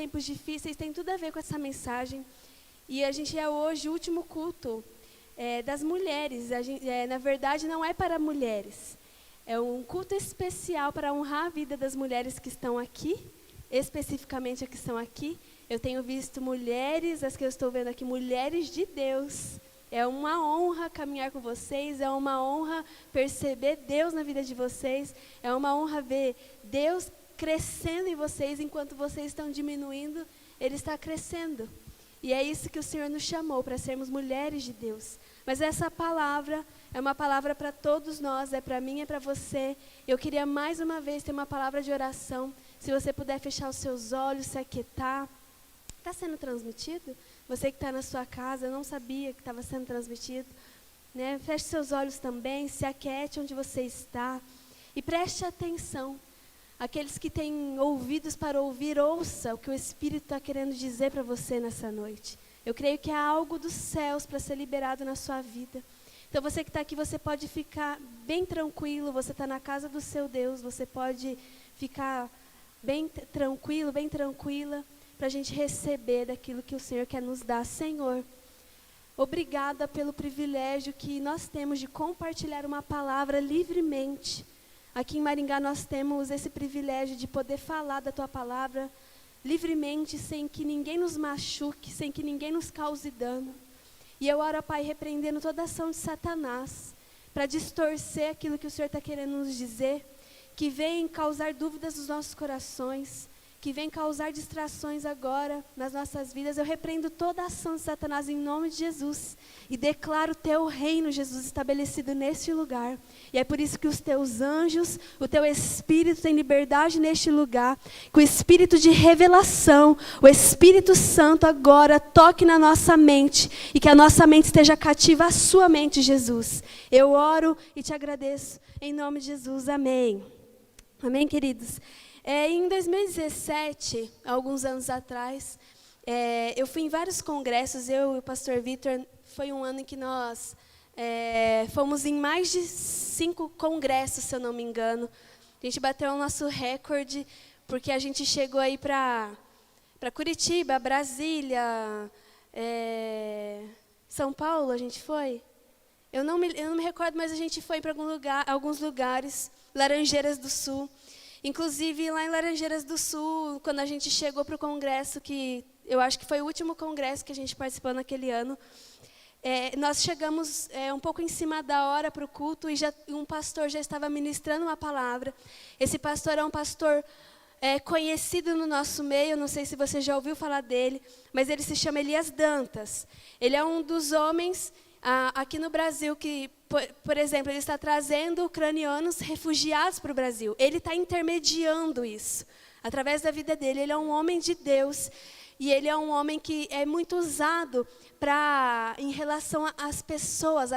tempos difíceis, tem tudo a ver com essa mensagem. E a gente é hoje o último culto das mulheres. Na verdade, não é para mulheres. É um culto especial para honrar a vida das mulheres que estão aqui, especificamente as que estão aqui. Eu tenho visto mulheres, as que eu estou vendo aqui, mulheres de Deus. É uma honra caminhar com vocês, é uma honra perceber Deus na vida de vocês, é uma honra ver Deus crescendo em vocês, enquanto vocês estão diminuindo, Ele está crescendo. E é isso que o Senhor nos chamou, para sermos mulheres de Deus. Mas essa palavra é uma palavra para todos nós, é para mim, é para você. Eu queria mais uma vez ter uma palavra de oração. Se você puder fechar os seus olhos, se aquietar. Está sendo transmitido? Você que está na sua casa, eu não sabia que estava sendo transmitido. Né? Feche seus olhos também, se aquiete onde você está. E preste atenção. Aqueles que têm ouvidos para ouvir, ouça o que o Espírito está querendo dizer para você nessa noite. Eu creio que há algo dos céus para ser liberado na sua vida. Então você que está aqui, você pode ficar bem tranquilo, você está na casa do seu Deus, você pode ficar bem tranquilo, bem tranquila, para a gente receber daquilo que o Senhor quer nos dar. Senhor, obrigada pelo privilégio que nós temos de compartilhar uma palavra livremente. Aqui em Maringá nós temos esse privilégio de poder falar da Tua palavra livremente, sem que ninguém nos machuque, sem que ninguém nos cause dano. E eu oro, Pai, repreendendo toda ação de Satanás, para distorcer aquilo que o Senhor está querendo nos dizer, que vem causar dúvidas nos nossos corações, que vem causar distrações agora nas nossas vidas. Eu repreendo toda a ação de Satanás em nome de Jesus e declaro o Teu reino, Jesus, estabelecido neste lugar. E é por isso que os Teus anjos, o Teu Espírito tem liberdade neste lugar, que o Espírito de revelação, o Espírito Santo agora toque na nossa mente e que a nossa mente esteja cativa à Sua mente, Jesus. Eu oro e Te agradeço em nome de Jesus. Amém. Amém, queridos. Em 2017, alguns anos atrás, eu fui em vários congressos, eu e o pastor Vitor. Foi um ano em que nós fomos em mais de 5 congressos, se eu não me engano. A gente bateu o nosso recorde, porque a gente chegou aí para Curitiba, Brasília, São Paulo, a gente foi? Eu não me recordo, mas a gente foi para alguns lugares, Laranjeiras do Sul. Inclusive, lá em Laranjeiras do Sul, quando a gente chegou para o congresso, que eu acho que foi o último congresso que a gente participou naquele ano, nós chegamos um pouco em cima da hora para o culto e um pastor já estava ministrando uma palavra. Esse pastor é um pastor conhecido no nosso meio, não sei se você já ouviu falar dele, mas ele se chama Elias Dantas. Ele é um dos homens aqui no Brasil que, por exemplo, ele está trazendo ucranianos refugiados para o Brasil. Ele está intermediando isso. Através da vida dele, ele é um homem de Deus. E ele é um homem que é muito usado em relação às pessoas,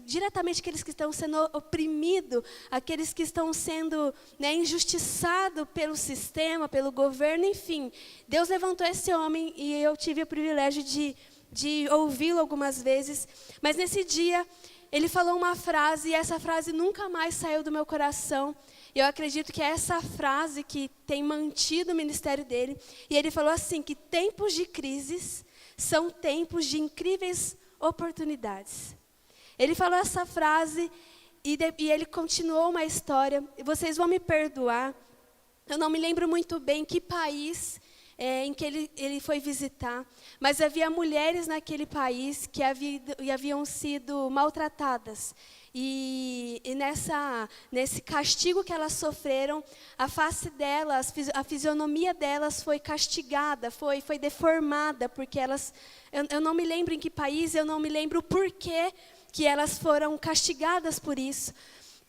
diretamente aqueles que estão sendo oprimidos, aqueles que estão sendo injustiçados pelo sistema, pelo governo, enfim. Deus levantou esse homem e eu tive o privilégio de ouvi-lo algumas vezes. Mas nesse dia, ele falou uma frase e essa frase nunca mais saiu do meu coração. Eu acredito que é essa frase que tem mantido o ministério dele. E ele falou assim, que tempos de crises são tempos de incríveis oportunidades. Ele falou essa frase e ele continuou uma história. Vocês vão me perdoar. Eu não me lembro muito bem que país em que ele foi visitar. Mas havia mulheres naquele país que haviam sido maltratadas. E nesse castigo que elas sofreram, a face delas, a fisionomia delas foi castigada, foi deformada, porque eu não me lembro em que país, eu não me lembro por que elas foram castigadas por isso.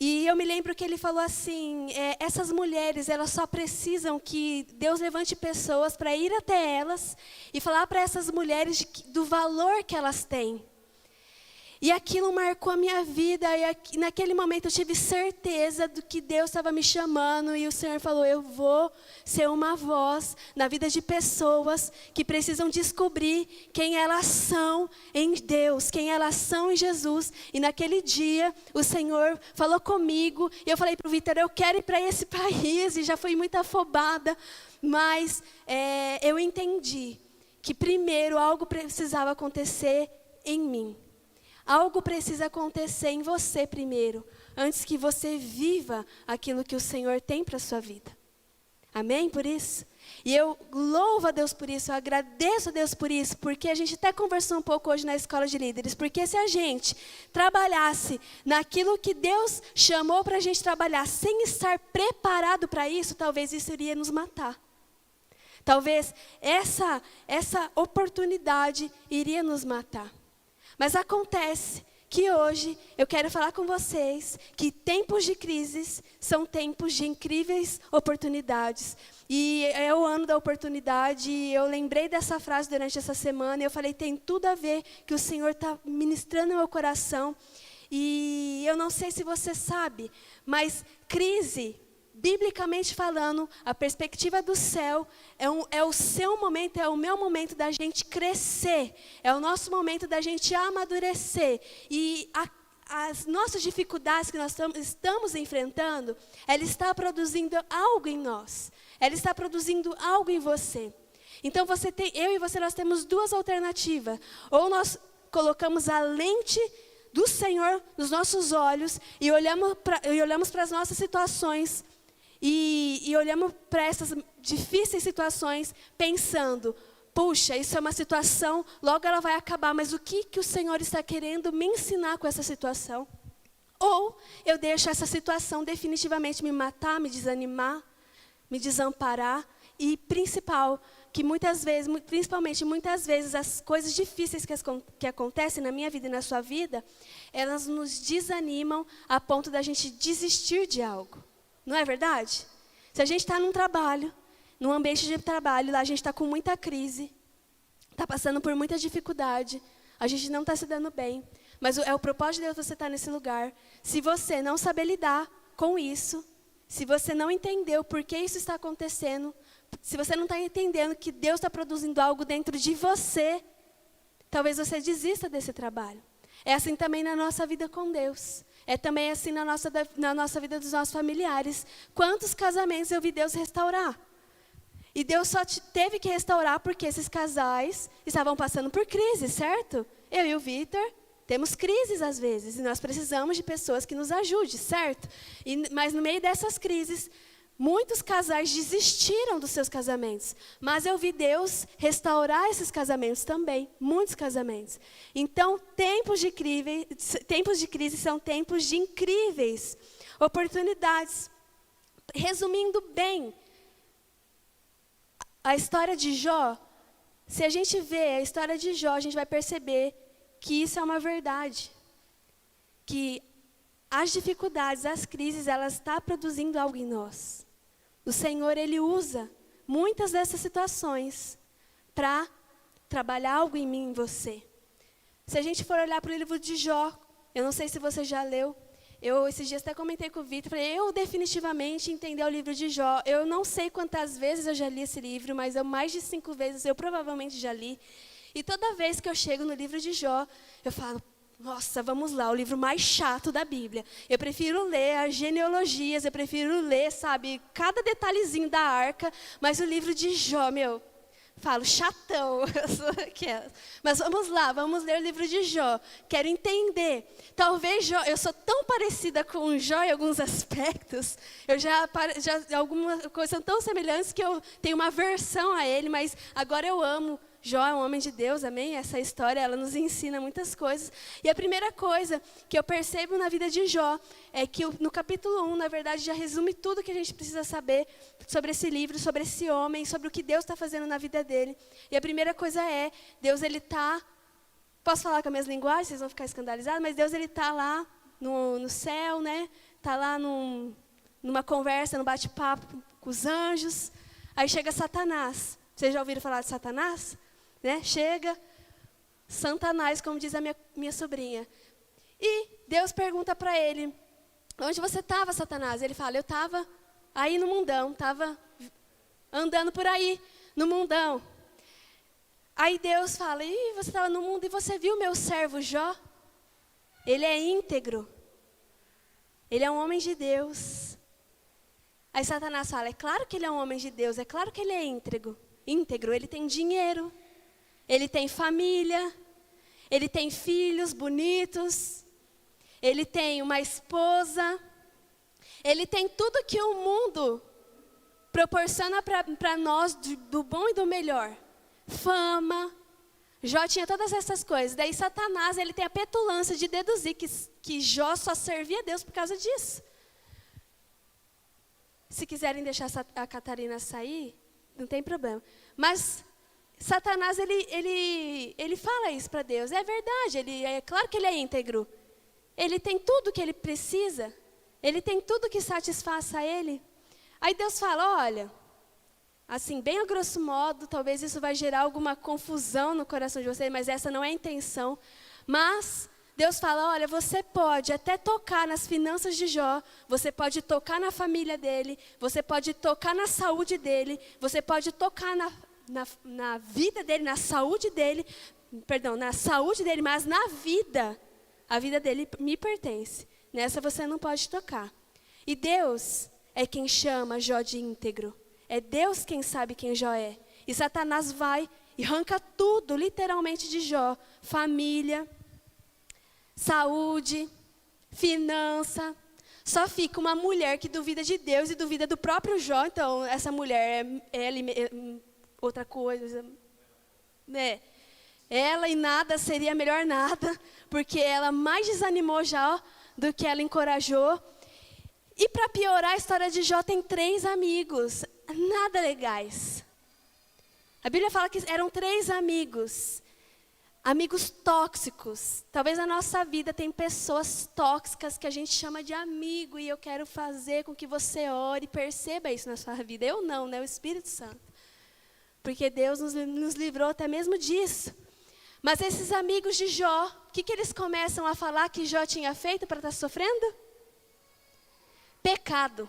E eu me lembro que ele falou assim, essas mulheres, elas só precisam que Deus levante pessoas para ir até elas e falar para essas mulheres do valor que elas têm. E aquilo marcou a minha vida, e naquele momento eu tive certeza do que Deus estava me chamando, e o Senhor falou, eu vou ser uma voz na vida de pessoas que precisam descobrir quem elas são em Deus, quem elas são em Jesus. E naquele dia, o Senhor falou comigo, e eu falei para o Vitor, eu quero ir para esse país, e já fui muito afobada, mas eu entendi que primeiro algo precisava acontecer em mim. Algo precisa acontecer em você primeiro, antes que você viva aquilo que o Senhor tem para a sua vida. Amém por isso? E eu louvo a Deus por isso, eu agradeço a Deus por isso, porque a gente até conversou um pouco hoje na escola de líderes, porque se a gente trabalhasse naquilo que Deus chamou para a gente trabalhar, sem estar preparado para isso, talvez isso iria nos matar. Talvez essa oportunidade iria nos matar. Mas acontece que hoje eu quero falar com vocês que tempos de crises são tempos de incríveis oportunidades. E é o ano da oportunidade, eu lembrei dessa frase durante essa semana, e eu falei, tem tudo a ver que o Senhor está ministrando no meu coração. E eu não sei se você sabe, mas crise, biblicamente falando, a perspectiva do céu é o seu momento, é o meu momento da gente crescer, é o nosso momento da gente amadurecer. E as nossas dificuldades que nós estamos enfrentando, ela está produzindo algo em nós, ela está produzindo algo em você. Então eu e você, nós temos duas alternativas. Ou nós colocamos a lente do Senhor nos nossos olhos e olhamos para as nossas situações e olhamos para essas difíceis situações pensando, puxa, isso é uma situação, logo ela vai acabar, mas o que o Senhor está querendo me ensinar com essa situação? Ou eu deixo essa situação definitivamente me matar, me desanimar, me desamparar, e principal, que principalmente muitas vezes, as coisas difíceis que acontecem na minha vida e na sua vida, elas nos desanimam a ponto da gente desistir de algo. Não é verdade? Se a gente está num trabalho, num ambiente de trabalho, lá a gente está com muita crise, está passando por muita dificuldade, a gente não está se dando bem, mas é o propósito de Deus você estar nesse lugar. Se você não saber lidar com isso, se você não entendeu por que isso está acontecendo, se você não está entendendo que Deus está produzindo algo dentro de você, talvez você desista desse trabalho. É assim também na nossa vida com Deus. É também assim na nossa vida dos nossos familiares. Quantos casamentos eu vi Deus restaurar? E Deus só teve que restaurar porque esses casais estavam passando por crise, certo? Eu e o Vitor temos crises às vezes, e nós precisamos de pessoas que nos ajudem, certo? Mas no meio dessas crises, muitos casais desistiram dos seus casamentos. Mas eu vi Deus restaurar esses casamentos também, muitos casamentos. Então, tempos de crise são tempos de incríveis oportunidades. Resumindo bem, a história de Jó, se a gente vê a história de Jó, a gente vai perceber que isso é uma verdade. Que as dificuldades, as crises, elas estão produzindo algo em nós. O Senhor, Ele usa muitas dessas situações para trabalhar algo em mim e em você. Se a gente for olhar para o livro de Jó, eu não sei se você já leu, eu esses dias até comentei com o Vitor, falei, eu definitivamente entendi o livro de Jó. Eu não sei quantas vezes eu já li esse livro, mas mais de 5 vezes eu provavelmente já li. E toda vez que eu chego no livro de Jó, eu falo, nossa, vamos lá, o livro mais chato da Bíblia. Eu prefiro ler as genealogias, eu prefiro ler, sabe, cada detalhezinho da arca, mas o livro de Jó, falo, chatão, eu sou aquela. Mas vamos lá, vamos ler o livro de Jó. Quero entender. Talvez Jó, eu sou tão parecida com Jó em alguns aspectos, algumas coisas são tão semelhantes que eu tenho uma aversão a ele, mas agora eu amo. Jó é um homem de Deus, amém? Essa história, ela nos ensina muitas coisas. E a primeira coisa que eu percebo na vida de Jó é que no capítulo 1, na verdade, já resume tudo que a gente precisa saber sobre esse livro, sobre esse homem, sobre o que Deus está fazendo na vida dele. E a primeira coisa é, Deus, Ele está... Posso falar com as minhas linguagens? Vocês vão ficar escandalizados, mas Deus, Ele está lá no céu, né? Está lá numa conversa, num bate-papo com os anjos. Aí chega Satanás. Vocês já ouviram falar de Satanás? Né? Chega, Satanás, como diz a minha sobrinha. E Deus pergunta para ele, onde você estava, Satanás? Ele fala, eu estava aí no mundão, estava andando por aí, no mundão. Aí Deus fala, você estava no mundo e você viu meu servo Jó? Ele é íntegro. Ele é um homem de Deus. Aí Satanás fala, é claro que ele é um homem de Deus, é claro que ele é íntegro, ele tem dinheiro, ele tem família, ele tem filhos bonitos, ele tem uma esposa, ele tem tudo que o mundo proporciona para nós do bom e do melhor. Fama. Jó tinha todas essas coisas. Daí Satanás, ele tem a petulância de deduzir que Jó só servia a Deus por causa disso. Se quiserem deixar a Catarina sair, não tem problema. Mas Satanás, ele fala isso para Deus. É verdade, é claro que ele é íntegro. Ele tem tudo que ele precisa. Ele tem tudo que satisfaça ele. Aí Deus fala, olha, assim, bem a grosso modo, talvez isso vai gerar alguma confusão no coração de vocês, mas essa não é a intenção. Mas Deus fala, olha, você pode até tocar nas finanças de Jó, você pode tocar na família dele, você pode tocar na saúde dele, você pode tocar na vida dele, na saúde dele, mas a vida dele me pertence. Nessa você não pode tocar. E Deus é quem chama Jó de íntegro. É Deus quem sabe quem Jó é. E Satanás vai e arranca tudo, literalmente, de Jó. Família, saúde, finança. Só fica uma mulher que duvida de Deus e duvida do próprio Jó. Então, essa mulher outra coisa, né? Ela e nada seria melhor nada, porque ela mais desanimou Jó do que ela encorajou. E para piorar, a história de Jó tem 3 amigos, nada legais. A Bíblia fala que eram 3 amigos tóxicos. Talvez na nossa vida tem pessoas tóxicas que a gente chama de amigo, e eu quero fazer com que você ore e perceba isso na sua vida. Eu não, né? O Espírito Santo. Porque Deus nos livrou até mesmo disso. Mas esses amigos de Jó, o que eles começam a falar que Jó tinha feito para estar sofrendo? Pecado.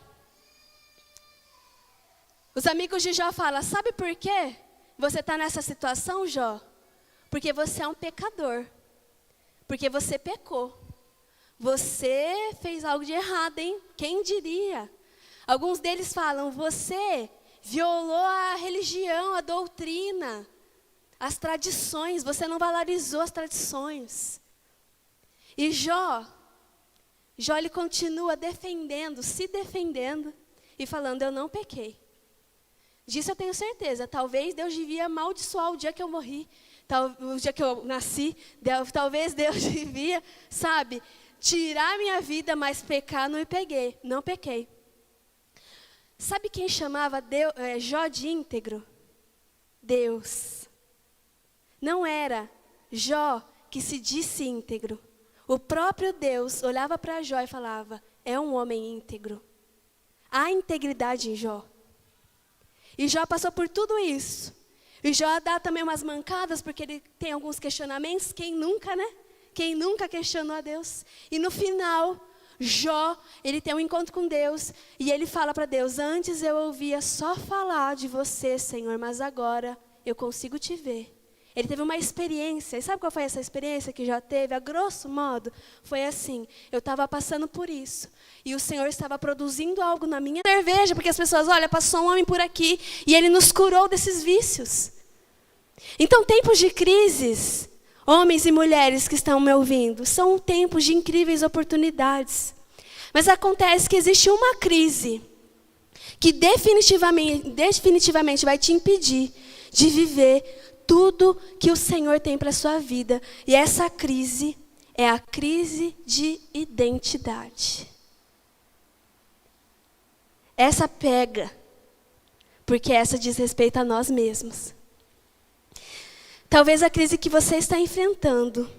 Os amigos de Jó falam, sabe por quê você está nessa situação, Jó? Porque você é um pecador. Porque você pecou. Você fez algo de errado, hein? Quem diria? Alguns deles falam, você violou a religião, a doutrina, as tradições, você não valorizou as tradições. E Jó ele continua se defendendo e falando, eu não pequei. Disso eu tenho certeza. Talvez Deus devia amaldiçoar o dia que eu morri, o dia que eu nasci. Talvez Deus devia, tirar minha vida, mas pecar não pequei. Sabe quem chamava Jó de íntegro? Deus. Não era Jó que se disse íntegro. O próprio Deus olhava para Jó e falava, é um homem íntegro. Há integridade em Jó. E Jó passou por tudo isso. E Jó dá também umas mancadas, porque ele tem alguns questionamentos. Quem nunca, né? Quem nunca questionou a Deus? E no final, Jó, ele tem um encontro com Deus. E ele fala para Deus, antes eu ouvia só falar de você, Senhor, mas agora eu consigo te ver. Ele teve uma experiência, e sabe qual foi essa experiência que Jó teve? A grosso modo, foi assim, eu estava passando por isso, e o Senhor estava produzindo algo na minha cerveja, porque as pessoas, olha, passou um homem por aqui, e ele nos curou desses vícios. Então, tempos de crises, homens e mulheres que estão me ouvindo, são tempos de incríveis oportunidades. Mas acontece que existe uma crise, que definitivamente vai te impedir de viver tudo que o Senhor tem para a sua vida. E essa crise é a crise de identidade. Essa pega, porque essa diz respeito a nós mesmos. Talvez a crise que você está enfrentando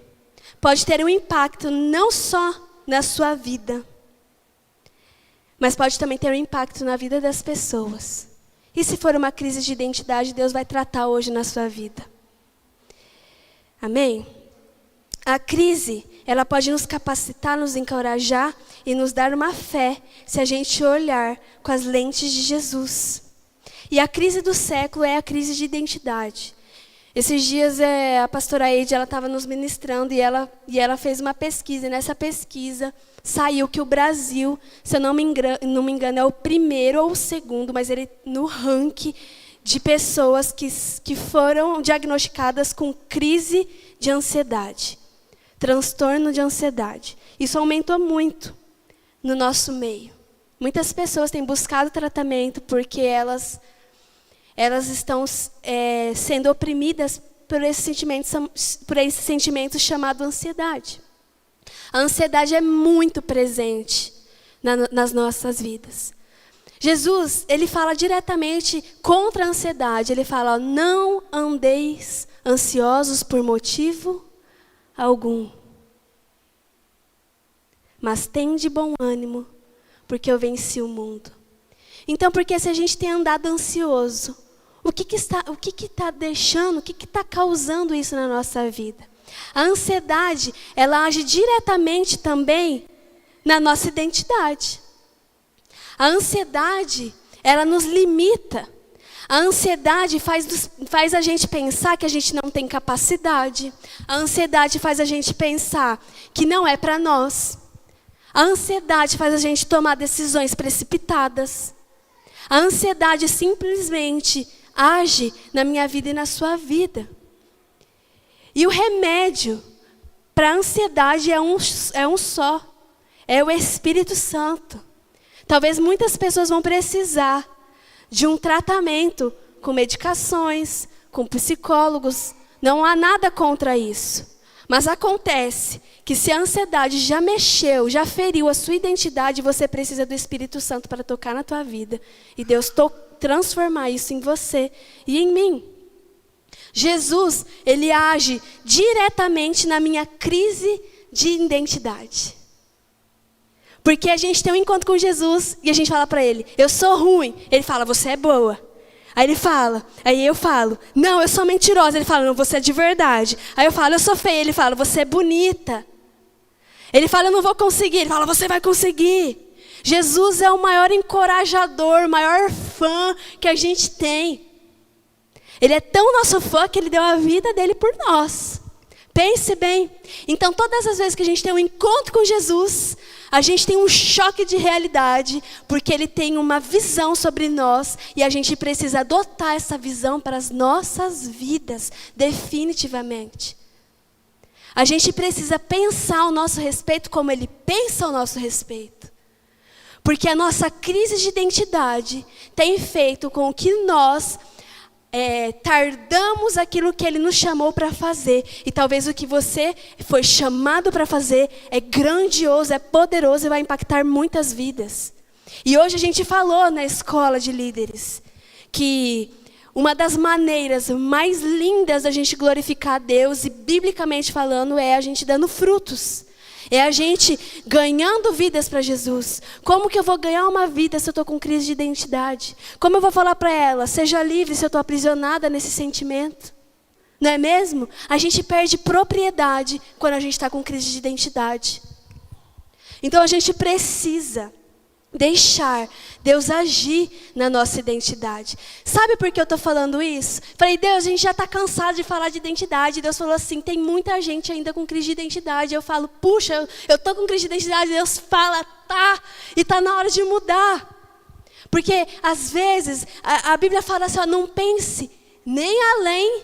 pode ter um impacto não só na sua vida, mas pode também ter um impacto na vida das pessoas. E se for uma crise de identidade, Deus vai tratar hoje na sua vida. Amém? A crise, ela pode nos capacitar, nos encorajar e nos dar uma fé, se a gente olhar com as lentes de Jesus. E a crise do século é a crise de identidade. Esses dias a pastora Eide, ela estava nos ministrando e ela fez uma pesquisa. E nessa pesquisa saiu que o Brasil, se eu não me engano, é o primeiro ou o segundo, mas ele no ranking de pessoas que foram diagnosticadas com crise de ansiedade, transtorno de ansiedade. Isso aumentou muito no nosso meio. Muitas pessoas têm buscado tratamento porque elas estão sendo oprimidas por esse sentimento chamado ansiedade. A ansiedade é muito presente nas nossas vidas. Jesus, ele fala diretamente contra a ansiedade. Ele fala, não andeis ansiosos por motivo algum. Mas tende bom ânimo, porque eu venci o mundo. Então, porque se a gente tem andado ansioso, o que está deixando, o que está causando isso na nossa vida? A ansiedade, ela age diretamente também na nossa identidade. A ansiedade, ela nos limita. A ansiedade faz a gente pensar que a gente não tem capacidade. A ansiedade faz a gente pensar que não é para nós. A ansiedade faz a gente tomar decisões precipitadas. A ansiedade simplesmente age na minha vida e na sua vida. E o remédio para a ansiedade é um só. É o Espírito Santo. Talvez muitas pessoas vão precisar de um tratamento com medicações, com psicólogos. Não há nada contra isso. Mas acontece que se a ansiedade já mexeu, já feriu a sua identidade, você precisa do Espírito Santo para tocar na tua vida. E Deus transformar isso em você e em mim. Jesus, ele age diretamente na minha crise de identidade. Porque a gente tem um encontro com Jesus e a gente fala para ele, eu sou ruim. Ele fala, você é boa. Aí eu falo, não, eu sou mentirosa. Ele fala, não, você é de verdade. Aí eu falo, eu sou feia. Ele fala, você é bonita. Ele fala, eu não vou conseguir. Ele fala, você vai conseguir. Jesus é o maior encorajador, o maior fã que a gente tem. Ele é tão nosso fã que ele deu a vida dele por nós. Pense bem. Então, todas as vezes que a gente tem um encontro com Jesus, a gente tem um choque de realidade, porque ele tem uma visão sobre nós e a gente precisa adotar essa visão para as nossas vidas, definitivamente. A gente precisa pensar ao nosso respeito como ele pensa ao nosso respeito. Porque a nossa crise de identidade tem feito com que nós tardamos aquilo que ele nos chamou para fazer. E talvez o que você foi chamado para fazer é grandioso, é poderoso e vai impactar muitas vidas. E hoje a gente falou na escola de líderes que uma das maneiras mais lindas da gente glorificar a Deus, e biblicamente falando, é a gente dando frutos. É a gente ganhando vidas para Jesus. Como que eu vou ganhar uma vida se eu estou com crise de identidade? Como eu vou falar para ela, seja livre se eu estou aprisionada nesse sentimento? Não é mesmo? A gente perde propriedade quando a gente está com crise de identidade. Então a gente precisa deixar Deus agir na nossa identidade. Sabe por que eu estou falando isso? Falei, Deus, a gente já está cansado de falar de identidade. Deus falou assim, tem muita gente ainda com crise de identidade. Eu falo, puxa, eu estou com crise de identidade. Deus fala, tá, e está na hora de mudar. Porque às vezes a Bíblia fala assim, ó, não pense nem além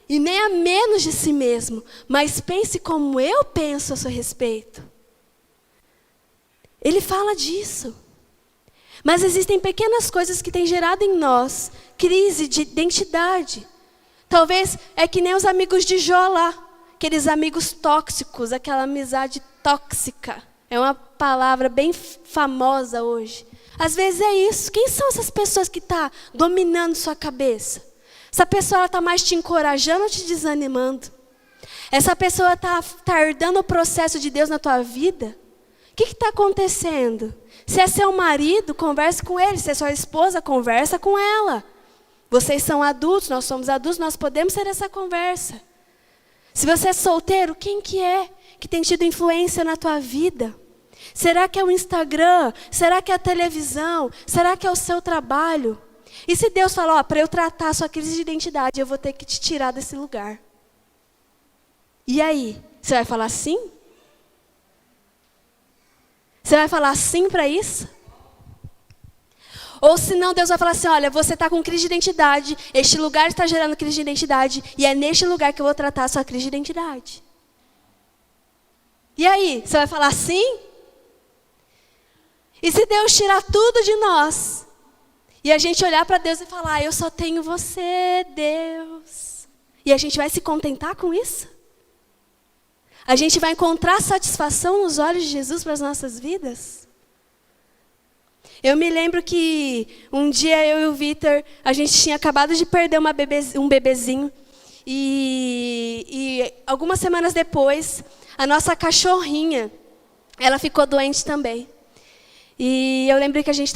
e nem a menos de si mesmo, mas pense como eu penso a seu respeito. Ele fala disso. Mas existem pequenas coisas que têm gerado em nós crise de identidade. Talvez é que nem os amigos de Jó lá, aqueles amigos tóxicos, aquela amizade tóxica. É uma palavra bem famosa hoje. Às vezes é isso. Quem são essas pessoas que estão dominando sua cabeça? Essa pessoa está mais te encorajando ou te desanimando? Essa pessoa está tardando o processo de Deus na tua vida? O que está acontecendo? Se é seu marido, converse com ele. Se é sua esposa, conversa com ela. Vocês são adultos, nós somos adultos, nós podemos ter essa conversa. Se você é solteiro, quem que tem tido influência na tua vida? Será que é o Instagram? Será que é a televisão? Será que é o seu trabalho? E se Deus falar, para eu tratar a sua crise de identidade, eu vou ter que te tirar desse lugar. E aí? Você vai falar sim? Você vai falar sim para isso? Ou senão Deus vai falar assim, olha, você está com crise de identidade, este lugar está gerando crise de identidade, e é neste lugar que eu vou tratar a sua crise de identidade. E aí? Você vai falar sim? E se Deus tirar tudo de nós, e a gente olhar para Deus e falar, eu só tenho você, Deus. E a gente vai se contentar com isso? A gente vai encontrar satisfação nos olhos de Jesus para as nossas vidas? Eu me lembro que um dia eu e o Vitor, a gente tinha acabado de perder um bebezinho. E algumas semanas depois, a nossa cachorrinha, ela ficou doente também. E eu lembro que a gente,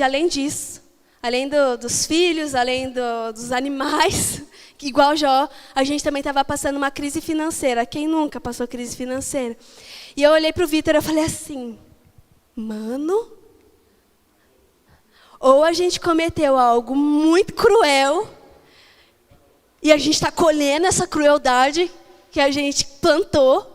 além disso, além dos filhos, além dos animais, igual Jó, a gente também estava passando uma crise financeira. Quem nunca passou crise financeira? E eu olhei para o Vitor e falei assim, mano, ou a gente cometeu algo muito cruel, e a gente está colhendo essa crueldade que a gente plantou,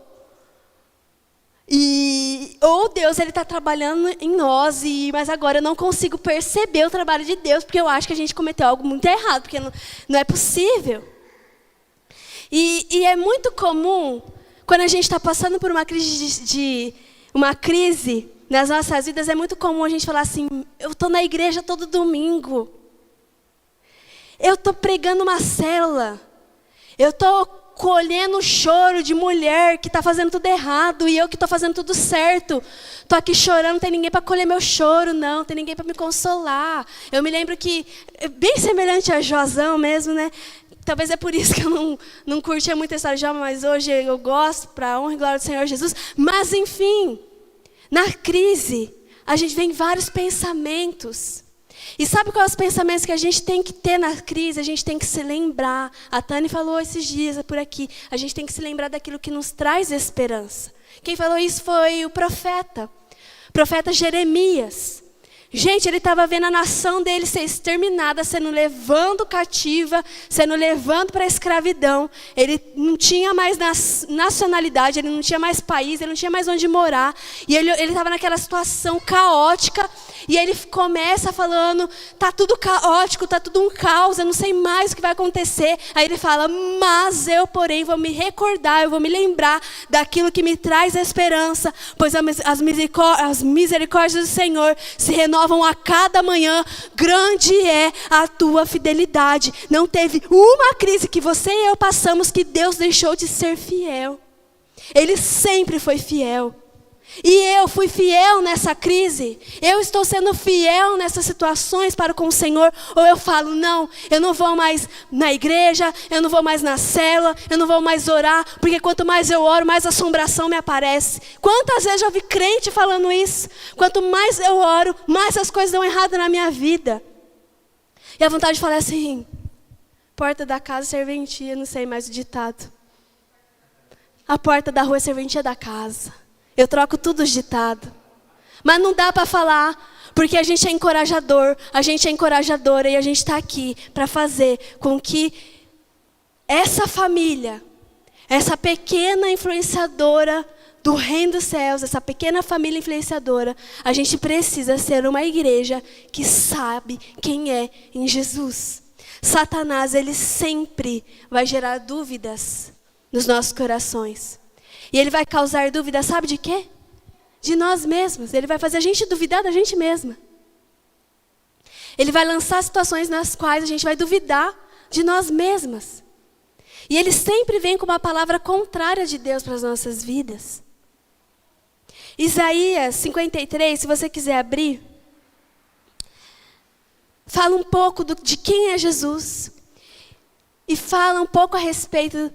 ou Deus está trabalhando em nós, mas agora eu não consigo perceber o trabalho de Deus, porque eu acho que a gente cometeu algo muito errado, porque não é possível. E é muito comum, quando a gente está passando por uma crise nas nossas vidas, é muito comum a gente falar assim, eu estou na igreja todo domingo, eu estou pregando uma célula, eu estou colhendo o choro de mulher que está fazendo tudo errado e eu que estou fazendo tudo certo. Estou aqui chorando, não tem ninguém para colher meu choro, não tem ninguém para me consolar. Eu me lembro que, bem semelhante a Josão mesmo, né? Talvez é por isso que eu não curtia muito essa Jó, mas hoje eu gosto, para a honra e glória do Senhor Jesus. Mas, enfim, na crise, a gente vem vários pensamentos. E sabe quais os pensamentos que a gente tem que ter na crise? A gente tem que se lembrar. A Tânia falou esses dias por aqui. A gente tem que se lembrar daquilo que nos traz esperança. Quem falou isso foi o profeta Jeremias. Gente, ele estava vendo a nação dele ser exterminada, sendo levando cativa, sendo levando para a escravidão. Ele não tinha mais nacionalidade, ele não tinha mais país, ele não tinha mais onde morar. E ele estava naquela situação caótica. E ele começa falando, está tudo caótico, está tudo um caos, eu não sei mais o que vai acontecer. Aí ele fala, mas eu, porém, vou me recordar, eu vou me lembrar daquilo que me traz esperança, pois as misericórdias do Senhor se renovam a cada manhã, grande é a tua fidelidade. Não teve uma crise que você e eu passamos que Deus deixou de ser fiel. Ele sempre foi fiel. E eu fui fiel nessa crise? Eu estou sendo fiel nessas situações para com o Senhor? Ou eu falo, não, eu não vou mais na igreja, eu não vou mais na célula, eu não vou mais orar, porque quanto mais eu oro, mais assombração me aparece. Quantas vezes eu ouvi crente falando isso? Quanto mais eu oro, mais as coisas dão errado na minha vida. E a vontade de falar assim, porta da casa, serventia, não sei mais o ditado. A porta da rua é serventia da casa. Eu troco tudo os ditados. Mas não dá para falar, porque a gente é encorajador, a gente é encorajadora e a gente está aqui para fazer com que essa família, essa pequena influenciadora do reino dos céus, essa pequena família influenciadora, a gente precisa ser uma igreja que sabe quem é em Jesus. Satanás, ele sempre vai gerar dúvidas nos nossos corações. E ele vai causar dúvida, sabe de quê? De nós mesmos. Ele vai fazer a gente duvidar da gente mesma. Ele vai lançar situações nas quais a gente vai duvidar de nós mesmas. E ele sempre vem com uma palavra contrária de Deus para as nossas vidas. Isaías 53, se você quiser abrir, fala um pouco de quem é Jesus. E fala um pouco a respeito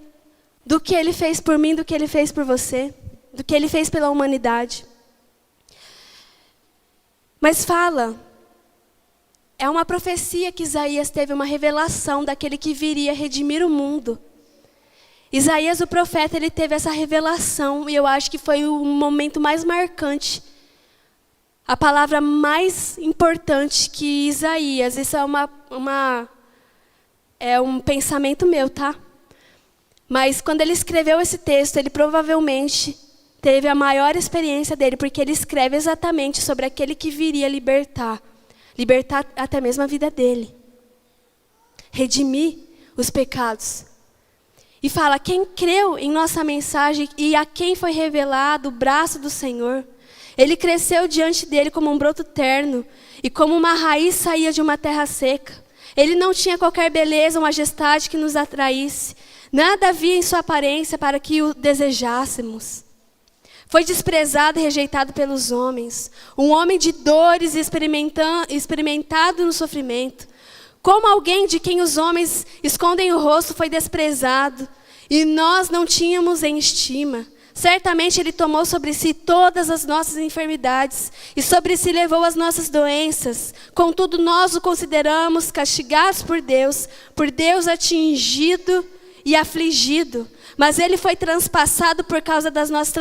do que ele fez por mim, do que ele fez por você, do que ele fez pela humanidade. Mas fala, é uma profecia que Isaías teve, uma revelação daquele que viria redimir o mundo. Isaías, o profeta, ele teve essa revelação, e eu acho que foi o momento mais marcante a palavra mais importante que Isaías, isso é um pensamento meu, tá? Mas quando ele escreveu esse texto, ele provavelmente teve a maior experiência dele, porque ele escreve exatamente sobre aquele que viria libertar até mesmo a vida dele, redimir os pecados. E fala, quem creu em nossa mensagem e a quem foi revelado o braço do Senhor, ele cresceu diante dele como um broto terno e como uma raiz saía de uma terra seca. Ele não tinha qualquer beleza ou majestade que nos atraísse. Nada havia em sua aparência para que o desejássemos. Foi desprezado e rejeitado pelos homens. Um homem de dores experimentado no sofrimento. Como alguém de quem os homens escondem o rosto foi desprezado. E nós não tínhamos em estima. Certamente Ele tomou sobre si todas as nossas enfermidades e sobre si levou as nossas doenças. Contudo, nós o consideramos castigados por Deus atingido e afligido. Mas Ele foi transpassado por causa das nossas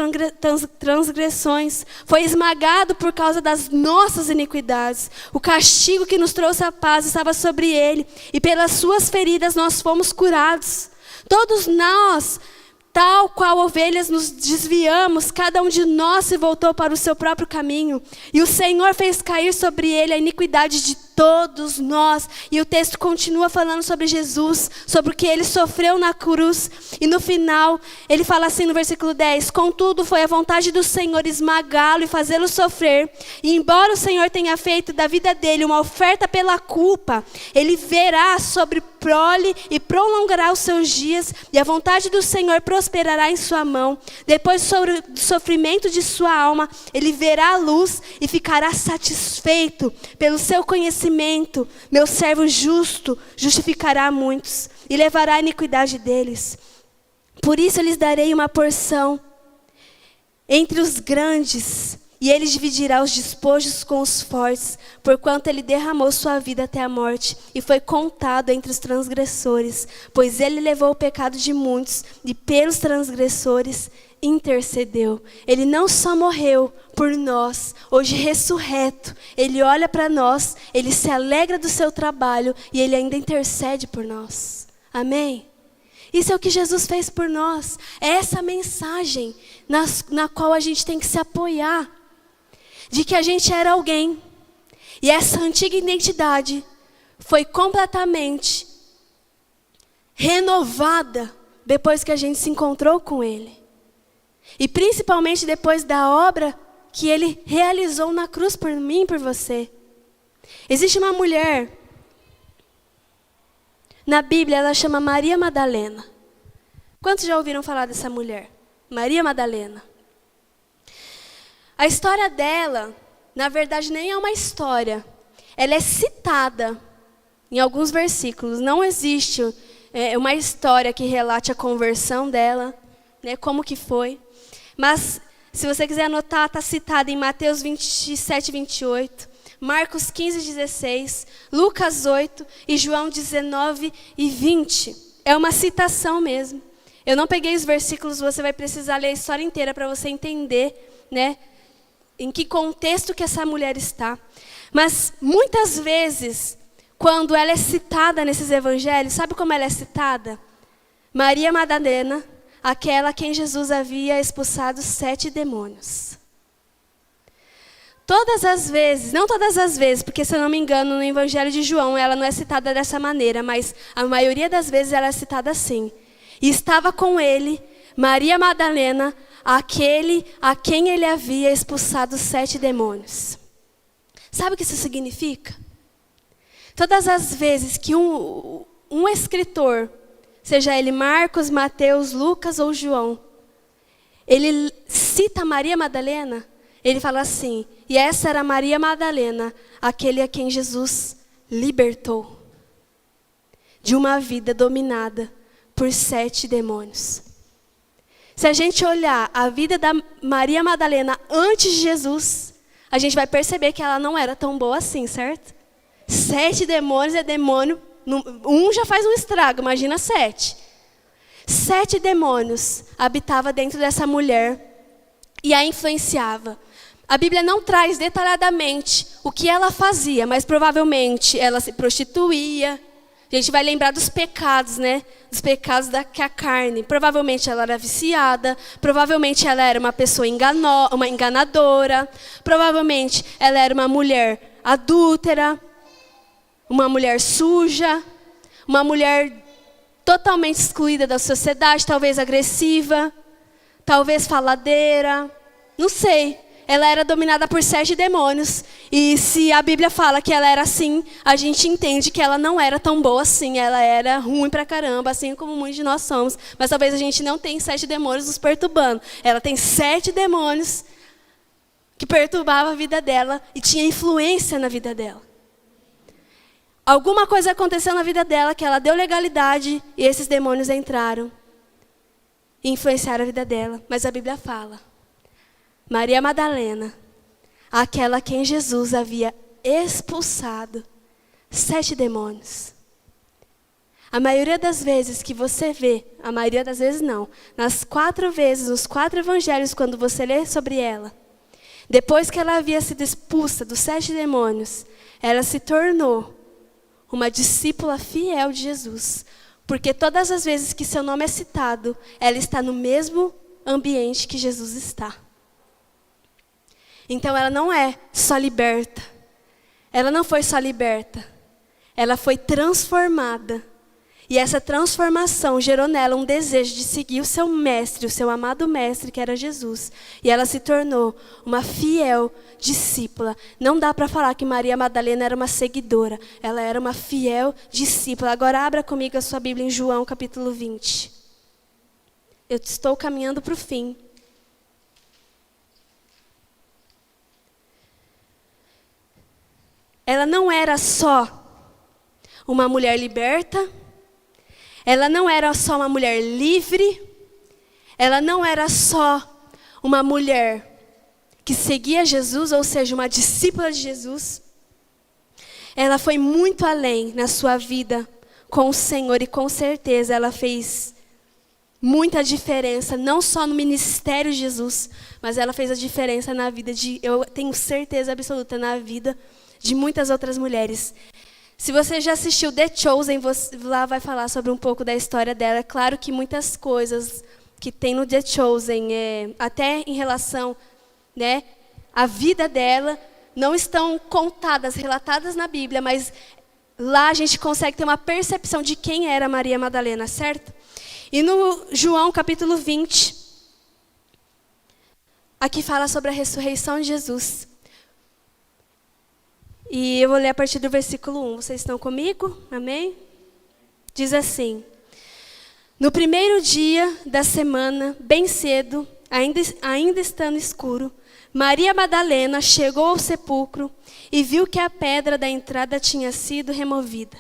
transgressões, foi esmagado por causa das nossas iniquidades. O castigo que nos trouxe a paz estava sobre Ele, e pelas suas feridas nós fomos curados. Todos nós, tal qual ovelhas, nos desviamos, cada um de nós se voltou para o seu próprio caminho. E o Senhor fez cair sobre ele a iniquidade de todos nós. E o texto continua falando sobre Jesus, sobre o que ele sofreu na cruz. E no final, ele fala assim no versículo 10, contudo foi a vontade do Senhor esmagá-lo e fazê-lo sofrer. E embora o Senhor tenha feito da vida dele uma oferta pela culpa, ele verá sobre prole e prolongará os seus dias, e a vontade do Senhor prosperará em sua mão. Depois do sofrimento de sua alma, ele verá a luz e ficará satisfeito pelo seu conhecimento. Meu servo justo justificará muitos e levará a iniquidade deles. Por isso eu lhes darei uma porção entre os grandes, e ele dividirá os despojos com os fortes, porquanto ele derramou sua vida até a morte, e foi contado entre os transgressores, pois ele levou o pecado de muitos, e pelos transgressores intercedeu. Ele não só morreu por nós, hoje ressurreto, ele olha para nós, ele se alegra do seu trabalho, e ele ainda intercede por nós. Amém? Isso é o que Jesus fez por nós. É essa mensagem na qual a gente tem que se apoiar. De que a gente era alguém. E essa antiga identidade foi completamente renovada depois que a gente se encontrou com Ele. E principalmente depois da obra que Ele realizou na cruz por mim e por você. Existe uma mulher, na Bíblia ela chama Maria Madalena. Quantos já ouviram falar dessa mulher? Maria Madalena. A história dela, na verdade, nem é uma história. Ela é citada em alguns versículos. Não existe uma história que relate a conversão dela, né, como que foi. Mas, se você quiser anotar, está citada em Mateus 27, 28, Marcos 15, 16, Lucas 8 e João 19 e 20. É uma citação mesmo. Eu não peguei os versículos, você vai precisar ler a história inteira para você entender, né, em que contexto que essa mulher está. Mas muitas vezes, quando ela é citada nesses evangelhos, sabe como ela é citada? Maria Madalena, aquela a quem Jesus havia expulsado 7 demônios. Todas as vezes, não todas as vezes, porque se eu não me engano, no evangelho de João, ela não é citada dessa maneira, mas a maioria das vezes ela é citada assim. E estava com ele, Maria Madalena, aquele a quem ele havia expulsado 7 demônios. Sabe o que isso significa? Todas as vezes que um escritor, seja ele Marcos, Mateus, Lucas ou João, ele cita Maria Madalena, ele fala assim, e essa era Maria Madalena, aquele a quem Jesus libertou de uma vida dominada por 7 demônios. Se a gente olhar a vida da Maria Madalena antes de Jesus, a gente vai perceber que ela não era tão boa assim, certo? 7 demônios é demônio, um já faz um estrago, imagina 7. 7 demônios habitavam dentro dessa mulher e a influenciava. A Bíblia não traz detalhadamente o que ela fazia, mas provavelmente ela se prostituía. A gente vai lembrar dos pecados, né? Dos pecados que a carne. Provavelmente ela era viciada. Provavelmente ela era uma pessoa uma enganadora. Provavelmente ela era uma mulher adúltera. Uma mulher suja. Uma mulher totalmente excluída da sociedade. Talvez agressiva. Talvez faladeira. Não sei. Ela era dominada por 7 demônios. E se a Bíblia fala que ela era assim, a gente entende que ela não era tão boa assim. Ela era ruim pra caramba, assim como muitos de nós somos. Mas talvez a gente não tenha 7 demônios nos perturbando. Ela tem 7 demônios que perturbavam a vida dela e tinha influência na vida dela. Alguma coisa aconteceu na vida dela que ela deu legalidade e esses demônios entraram e influenciaram a vida dela. Mas a Bíblia fala: Maria Madalena, aquela a quem Jesus havia expulsado 7 demônios. A maioria das vezes que você vê, a maioria das vezes não, nas 4 vezes, nos 4 evangelhos, quando você lê sobre ela, depois que ela havia sido expulsa dos 7 demônios, ela se tornou uma discípula fiel de Jesus. Porque todas as vezes que seu nome é citado, ela está no mesmo ambiente que Jesus está. Então ela não é só liberta. Ela não foi só liberta. Ela foi transformada. E essa transformação gerou nela um desejo de seguir o seu mestre, o seu amado mestre, que era Jesus. E ela se tornou uma fiel discípula. Não dá para falar que Maria Madalena era uma seguidora. Ela era uma fiel discípula. Agora abra comigo a sua Bíblia em João capítulo 20. Eu estou caminhando para o fim. Ela não era só uma mulher liberta, ela não era só uma mulher livre, ela não era só uma mulher que seguia Jesus, ou seja, uma discípula de Jesus. Ela foi muito além na sua vida com o Senhor e com certeza ela fez muita diferença, não só no ministério de Jesus, mas ela fez a diferença na vida eu tenho certeza absoluta, na vida de muitas outras mulheres. Se você já assistiu The Chosen, lá vai falar sobre um pouco da história dela. É claro que muitas coisas que tem no The Chosen, até em relação, né, à vida dela, não estão contadas, relatadas na Bíblia, mas lá a gente consegue ter uma percepção de quem era Maria Madalena, certo? E no João capítulo 20, aqui fala sobre a ressurreição de Jesus. E eu vou ler a partir do versículo 1. Vocês estão comigo? Amém? Diz assim: No primeiro dia da semana, bem cedo, ainda estando escuro, Maria Madalena chegou ao sepulcro e viu que a pedra da entrada tinha sido removida.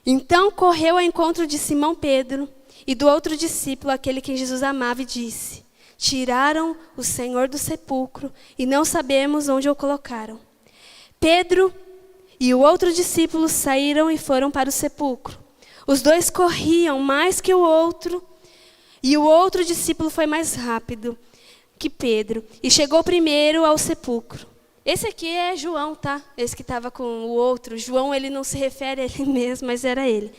Então correu ao encontro de Simão Pedro e do outro discípulo, aquele que Jesus amava, e disse: Tiraram o Senhor do sepulcro e não sabemos onde o colocaram. Pedro e o outro discípulo saíram e foram para o sepulcro. Os dois corriam mais que o outro, e o outro discípulo foi mais rápido que Pedro, e chegou primeiro ao sepulcro. Esse aqui é João, tá? Esse que estava com o outro. João, ele não se refere a ele mesmo, mas era ele.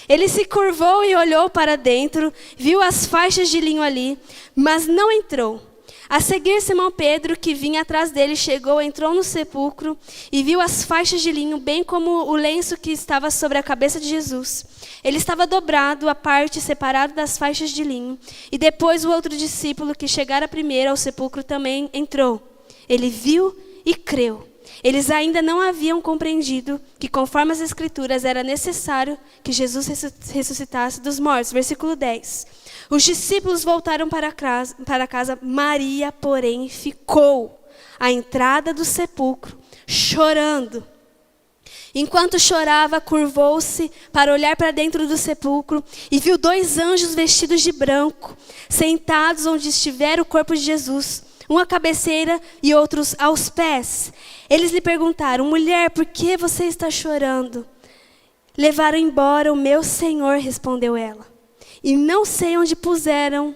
Ele se curvou e olhou para dentro, viu as faixas de linho ali, mas não entrou. A seguir, Simão Pedro, que vinha atrás dele, chegou, entrou no sepulcro e viu as faixas de linho, bem como o lenço que estava sobre a cabeça de Jesus. Ele estava dobrado, à parte, separado das faixas de linho. E depois o outro discípulo, que chegara primeiro ao sepulcro, também entrou. Ele viu e creu. Eles ainda não haviam compreendido que, conforme as Escrituras, era necessário que Jesus ressuscitasse dos mortos. Versículo 10. Os discípulos voltaram para casa. Maria, porém, ficou à entrada do sepulcro, chorando. Enquanto chorava, curvou-se para olhar para dentro do sepulcro e viu 2 anjos vestidos de branco, sentados onde estivera o corpo de Jesus, um à cabeceira e outros aos pés. Eles lhe perguntaram: Mulher, por que você está chorando? Levaram embora o meu Senhor, respondeu ela. E não sei onde puseram.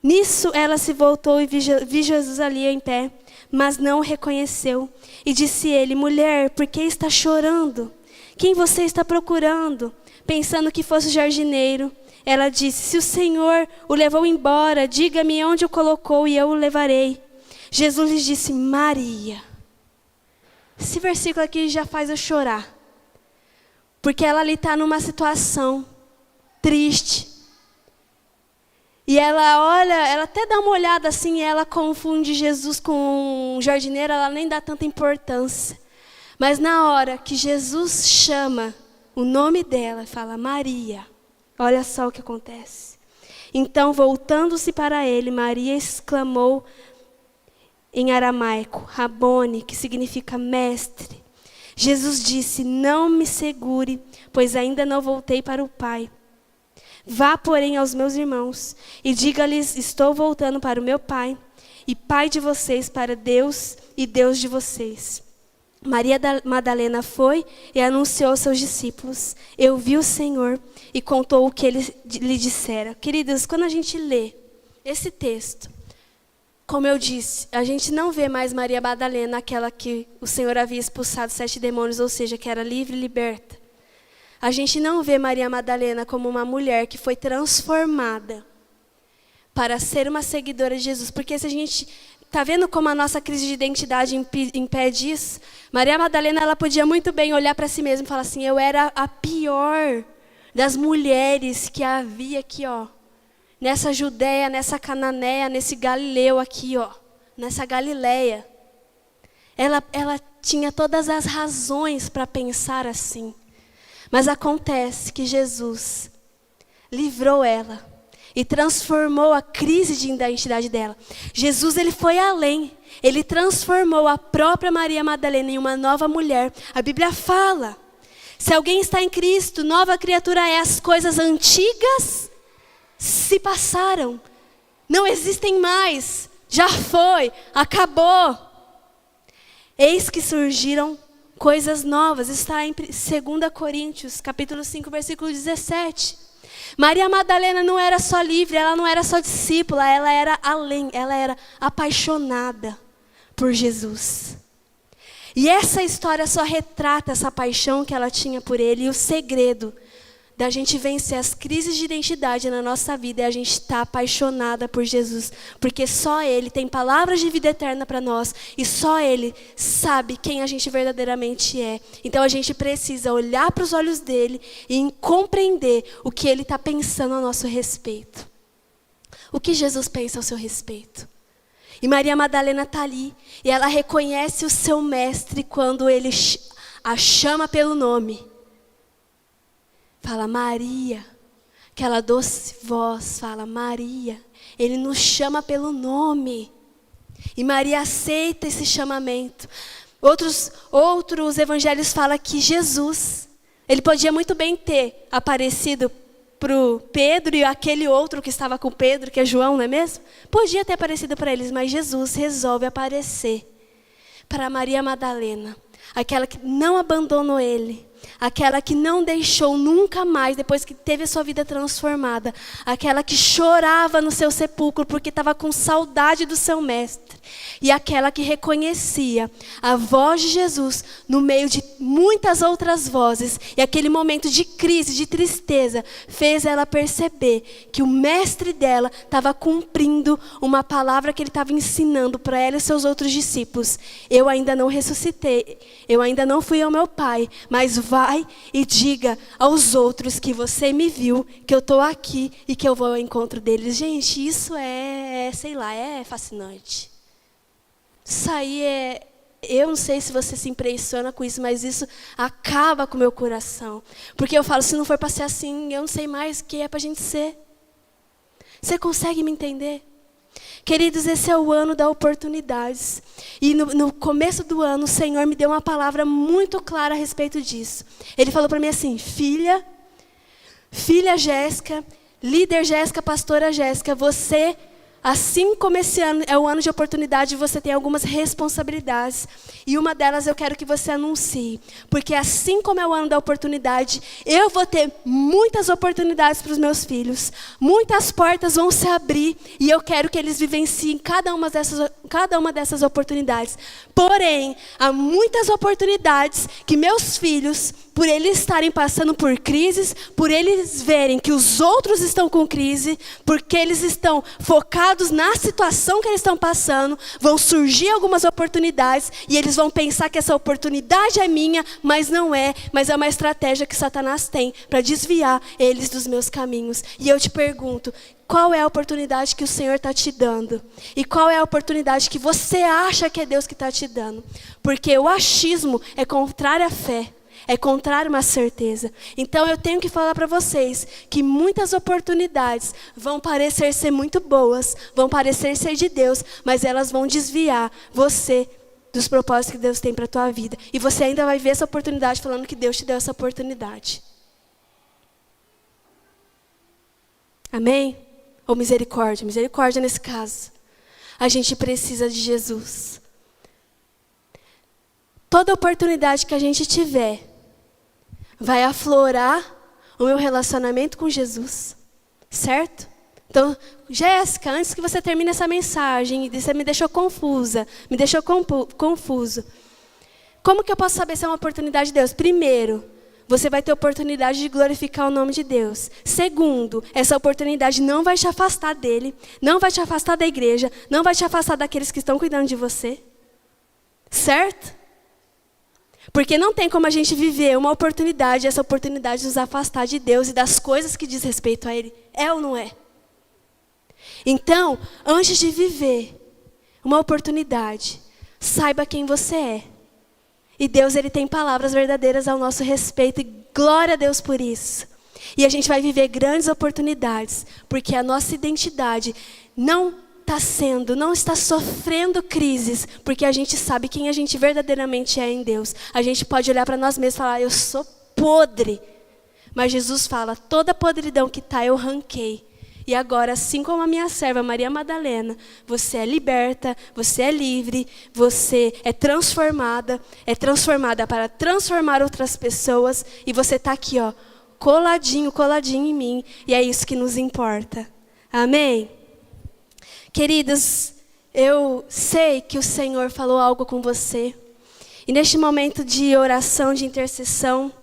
Nisso ela se voltou e viu Jesus ali em pé, mas não o reconheceu. E disse ele: mulher, por que está chorando? Quem você está procurando? Pensando que fosse o jardineiro. Ela disse: se o Senhor o levou embora, diga-me onde o colocou e eu o levarei. Jesus lhe disse: Maria. Esse versículo aqui já faz eu chorar. Porque ela ali está numa situação triste. E ela olha, ela até dá uma olhada assim, e ela confunde Jesus com um jardineiro, ela nem dá tanta importância. Mas na hora que Jesus chama o nome dela, fala: Maria. Olha só o que acontece. Então, voltando-se para ele, Maria exclamou em aramaico, Rabone, que significa mestre. Jesus disse: não me segure, pois ainda não voltei para o Pai. Vá, porém, aos meus irmãos e diga-lhes: estou voltando para o meu Pai e Pai de vocês, para Deus e Deus de vocês. Maria Madalena foi e anunciou aos seus discípulos: eu vi o Senhor, e contou o que ele lhe dissera. Queridos, quando a gente lê esse texto, como eu disse, a gente não vê mais Maria Madalena, aquela que o Senhor havia expulsado 7 demônios, ou seja, que era livre e liberta. A gente não vê Maria Madalena como uma mulher que foi transformada para ser uma seguidora de Jesus. Porque se a gente está vendo como a nossa crise de identidade impede isso, Maria Madalena, ela podia muito bem olhar para si mesma e falar assim: eu era a pior das mulheres que havia aqui, ó, nessa Judéia, nessa Cananéia, nesse Galileu aqui, ó, nessa Galileia. Ela tinha todas as razões para pensar assim. Mas acontece que Jesus livrou ela e transformou a crise de identidade dela. Jesus, ele foi além. Ele transformou a própria Maria Madalena em uma nova mulher. A Bíblia fala: se alguém está em Cristo, nova criatura é. As coisas antigas se passaram, não existem mais, já foi, acabou. Eis que surgiram coisas novas. Está em 2 Coríntios, capítulo 5, versículo 17. Maria Madalena não era só livre, ela não era só discípula, ela era além, ela era apaixonada por Jesus. E essa história só retrata essa paixão que ela tinha por ele. E o segredo da gente vencer as crises de identidade na nossa vida é a gente estar apaixonada por Jesus. Porque só Ele tem palavras de vida eterna para nós. E só Ele sabe quem a gente verdadeiramente é. Então a gente precisa olhar para os olhos dele e compreender o que Ele está pensando a nosso respeito. O que Jesus pensa ao seu respeito. E Maria Madalena está ali. E ela reconhece o seu mestre quando ele a chama pelo nome. Fala: Maria. Aquela doce voz fala: Maria. Ele nos chama pelo nome. E Maria aceita esse chamamento. Outros evangelhos falam que Jesus, ele podia muito bem ter aparecido para o Pedro e aquele outro que estava com Pedro, que é João, não é mesmo? Podia ter aparecido para eles, mas Jesus resolve aparecer para Maria Madalena. Aquela que não abandonou ele. Aquela que não deixou nunca mais, depois que teve a sua vida transformada. Aquela que chorava no seu sepulcro porque estava com saudade do seu mestre. E aquela que reconhecia a voz de Jesus no meio de muitas outras vozes. E aquele momento de crise, de tristeza, fez ela perceber que o mestre dela estava cumprindo uma palavra que ele estava ensinando para ela e seus outros discípulos. Eu ainda não ressuscitei, eu ainda não fui ao meu Pai, mas vai e diga aos outros que você me viu, que eu estou aqui e que eu vou ao encontro deles. Gente, isso é fascinante. Isso aí eu não sei se você se impressiona com isso, mas isso acaba com o meu coração. Porque eu falo, se não for para ser assim, eu não sei mais o que é para a gente ser. Você consegue me entender? Queridos, esse é o ano das oportunidades. E no começo do ano, o Senhor me deu uma palavra muito clara a respeito disso. Ele falou para mim assim: filha Jéssica, líder Jéssica, pastora Jéssica, você Assim como esse ano é o ano de oportunidade, você tem algumas responsabilidades. E uma delas eu quero que você anuncie. Porque assim como é o ano da oportunidade, eu vou ter muitas oportunidades para os meus filhos. Muitas portas vão se abrir e eu quero que eles vivenciem cada uma dessas oportunidades. Porém, há muitas oportunidades que meus filhos, por eles estarem passando por crises, por eles verem que os outros estão com crise, porque eles estão focados na situação que eles estão passando, vão surgir algumas oportunidades e eles vão pensar que essa oportunidade é minha, mas não é, mas é uma estratégia que Satanás tem para desviar eles dos meus caminhos. E eu te pergunto, qual é a oportunidade que o Senhor está te dando? E qual é a oportunidade que você acha que é Deus que está te dando? Porque o achismo é contrário à fé. É contrário a uma certeza. Então eu tenho que falar para vocês que muitas oportunidades vão parecer ser muito boas, vão parecer ser de Deus, mas elas vão desviar você dos propósitos que Deus tem para a tua vida. E você ainda vai ver essa oportunidade falando que Deus te deu essa oportunidade. Amém? Ou misericórdia? Misericórdia nesse caso. A gente precisa de Jesus. Toda oportunidade que a gente tiver vai aflorar o meu relacionamento com Jesus, certo? Então, Jéssica, antes que você termine essa mensagem, você me deixou confusa, me deixou confuso. Como que eu posso saber se é uma oportunidade de Deus? Primeiro, você vai ter oportunidade de glorificar o nome de Deus. Segundo, essa oportunidade não vai te afastar dele, não vai te afastar da igreja, não vai te afastar daqueles que estão cuidando de você, certo? Porque não tem como a gente viver uma oportunidade, essa oportunidade nos afastar de Deus e das coisas que diz respeito a Ele. É ou não é? Então, antes de viver uma oportunidade, saiba quem você é. E Deus, Ele tem palavras verdadeiras ao nosso respeito e glória a Deus por isso. E a gente vai viver grandes oportunidades, porque a nossa identidade não está sofrendo crises, porque a gente sabe quem a gente verdadeiramente é em Deus. A gente pode olhar para nós mesmos e falar, eu sou podre. Mas Jesus fala, toda podridão que está eu arranquei. E agora, assim como a minha serva Maria Madalena, você é liberta, você é livre, você é transformada para transformar outras pessoas. E você está aqui, ó, coladinho em mim. E é isso que nos importa. Amém? Queridos, eu sei que o Senhor falou algo com você. E neste momento de oração, de intercessão,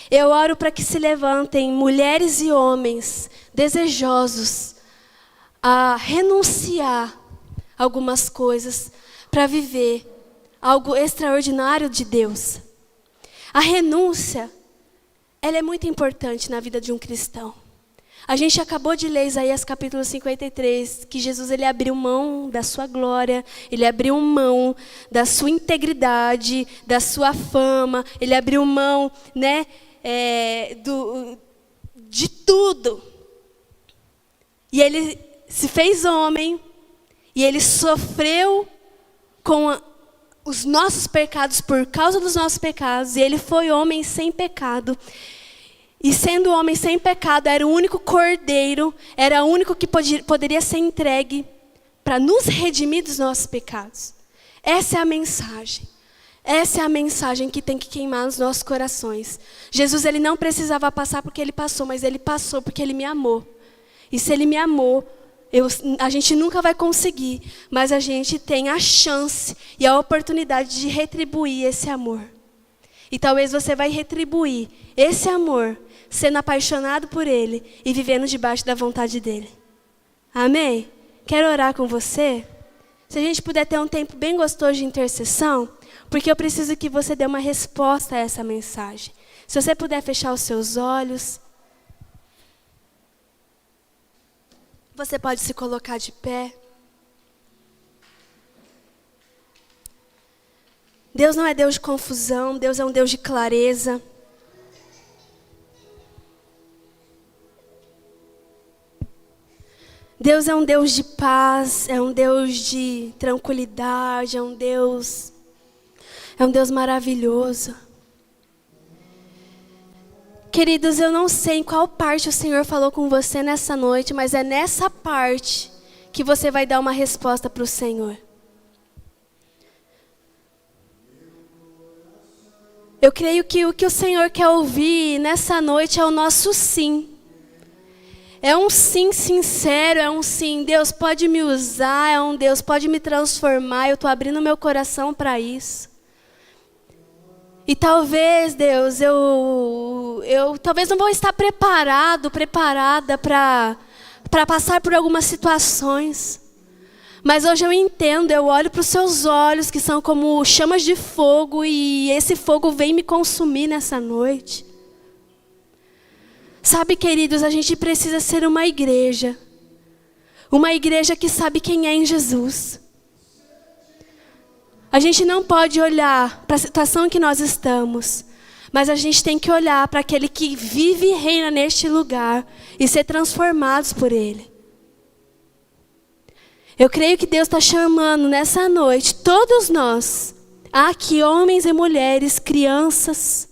eu oro para que se levantem mulheres e homens desejosos a renunciar algumas coisas para viver algo extraordinário de Deus. A renúncia, ela é muito importante na vida de um cristão. A gente acabou de ler Isaías capítulo 53, que Jesus ele abriu mão da sua glória, ele abriu mão da sua integridade, da sua fama, ele abriu mão, né, de tudo. E ele se fez homem, e ele sofreu com os nossos pecados, por causa dos nossos pecados, e ele foi homem sem pecado. E sendo homem sem pecado, era o único cordeiro, era o único que poderia ser entregue para nos redimir dos nossos pecados. Essa é a mensagem. Essa é a mensagem que tem que queimar nos nossos corações. Jesus ele não precisava passar porque ele passou, mas ele passou porque ele me amou. E se ele me amou, a gente nunca vai conseguir, mas a gente tem a chance e a oportunidade de retribuir esse amor. E talvez você vai retribuir esse amor sendo apaixonado por Ele e vivendo debaixo da vontade dEle. Amém? Quero orar com você? Se a gente puder ter um tempo bem gostoso de intercessão, porque eu preciso que você dê uma resposta a essa mensagem. Se você puder fechar os seus olhos, você pode se colocar de pé. Deus não é Deus de confusão, Deus é um Deus de clareza. Deus é um Deus de paz, é um Deus de tranquilidade, é um Deus maravilhoso. Queridos, eu não sei em qual parte o Senhor falou com você nessa noite, mas é nessa parte que você vai dar uma resposta para o Senhor. Eu creio que o que o Senhor quer ouvir nessa noite é o nosso sim. É um sim sincero, é um sim, Deus pode me usar, é um Deus pode me transformar, eu estou abrindo meu coração para isso. E talvez, Deus, eu talvez não vou estar preparada para passar por algumas situações. Mas hoje eu entendo, eu olho para os seus olhos, que são como chamas de fogo, e esse fogo vem me consumir nessa noite. Sabe, queridos, a gente precisa ser uma igreja que sabe quem é em Jesus. A gente não pode olhar para a situação em que nós estamos, mas a gente tem que olhar para aquele que vive e reina neste lugar e ser transformados por Ele. Eu creio que Deus está chamando nessa noite, todos nós, aqui homens e mulheres, crianças,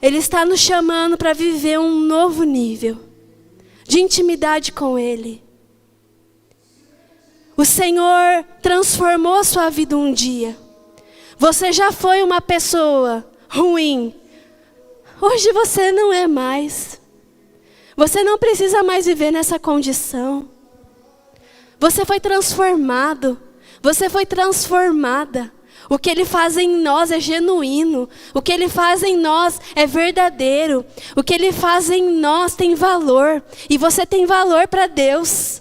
Ele está nos chamando para viver um novo nível de intimidade com Ele. O Senhor transformou a sua vida um dia. Você já foi uma pessoa ruim. Hoje você não é mais. Você não precisa mais viver nessa condição. Você foi transformado. Você foi transformada. O que Ele faz em nós é genuíno. O que Ele faz em nós é verdadeiro. O que Ele faz em nós tem valor. E você tem valor para Deus.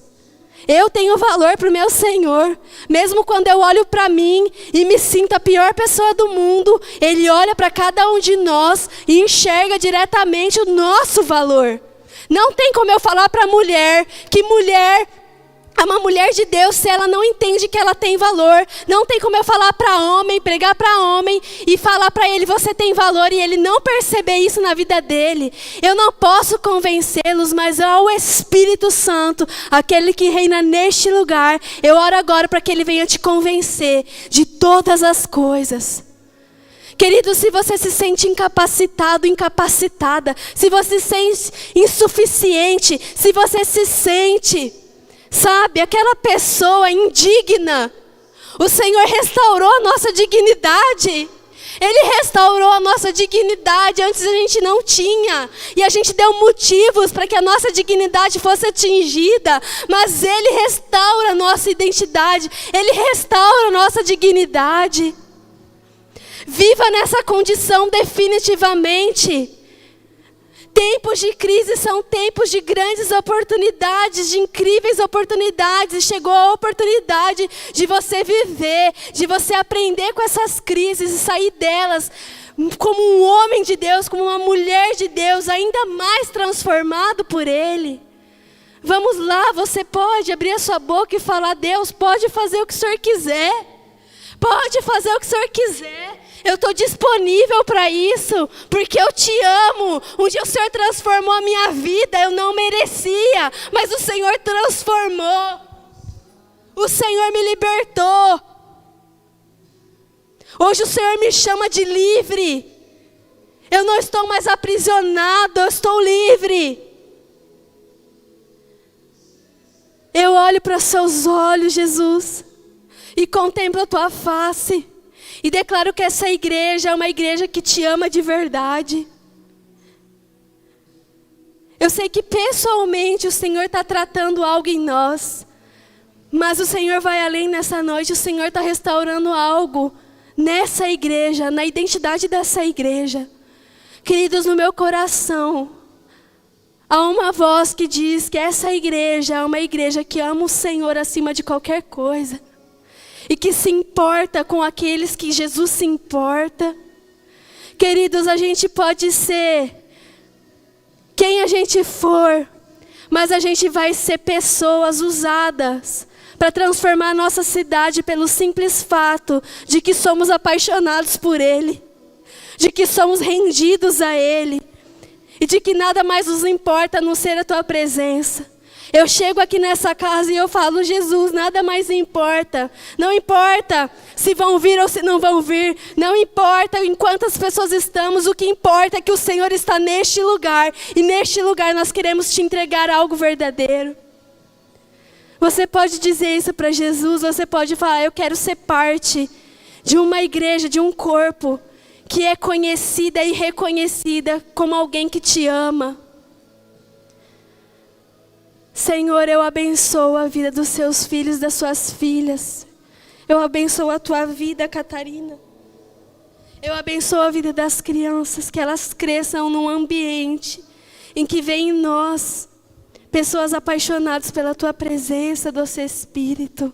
Eu tenho valor para o meu Senhor. Mesmo quando eu olho para mim e me sinto a pior pessoa do mundo, Ele olha para cada um de nós e enxerga diretamente o nosso valor. Não tem como eu falar para a mulher que mulher é uma mulher de Deus se ela não entende que ela tem valor. Não tem como eu falar para homem, pregar para homem e falar para ele, você tem valor, e ele não perceber isso na vida dele. Eu não posso convencê-los, mas é o Espírito Santo, aquele que reina neste lugar. Eu oro agora para que ele venha te convencer de todas as coisas. Querido, se você se sente incapacitado, incapacitada, se você se sente insuficiente, se você se sente... sabe, aquela pessoa indigna, o Senhor restaurou a nossa dignidade. Ele restaurou a nossa dignidade, antes a gente não tinha. E a gente deu motivos para que a nossa dignidade fosse atingida. Mas Ele restaura a nossa identidade, Ele restaura a nossa dignidade. Viva nessa condição definitivamente. Tempos de crise são tempos de grandes oportunidades, de incríveis oportunidades. Chegou a oportunidade de você viver, de você aprender com essas crises e sair delas como um homem de Deus, como uma mulher de Deus, ainda mais transformado por Ele. Vamos lá, você pode abrir a sua boca e falar, Deus, pode fazer o que o Senhor quiser. Pode fazer o que o Senhor quiser. Eu estou disponível para isso, porque eu te amo. Um dia o Senhor transformou a minha vida, eu não merecia, mas o Senhor transformou. O Senhor me libertou. Hoje o Senhor me chama de livre. Eu não estou mais aprisionado, eu estou livre. Eu olho para os seus olhos, Jesus, e contemplo a tua face. E declaro que essa igreja é uma igreja que te ama de verdade. Eu sei que pessoalmente o Senhor está tratando algo em nós. Mas o Senhor vai além nessa noite. O Senhor está restaurando algo nessa igreja, na identidade dessa igreja. Queridos, no meu coração, há uma voz que diz que essa igreja é uma igreja que ama o Senhor acima de qualquer coisa. E que se importa com aqueles que Jesus se importa. Queridos, a gente pode ser quem a gente for, mas a gente vai ser pessoas usadas para transformar a nossa cidade pelo simples fato de que somos apaixonados por Ele, de que somos rendidos a Ele, e de que nada mais nos importa a não ser a Tua presença. Eu chego aqui nessa casa e eu falo, Jesus, nada mais importa. Não importa se vão vir ou se não vão vir. Não importa em quantas pessoas estamos. O que importa é que o Senhor está neste lugar. E neste lugar nós queremos te entregar algo verdadeiro. Você pode dizer isso para Jesus, você pode falar: eu quero ser parte de uma igreja, de um corpo que é conhecida e reconhecida como alguém que te ama. Senhor, eu abençoo a vida dos seus filhos, das suas filhas. Eu abençoo a tua vida, Catarina. Eu abençoo a vida das crianças, que elas cresçam num ambiente em que vem em nós pessoas apaixonadas pela tua presença, doce Espírito.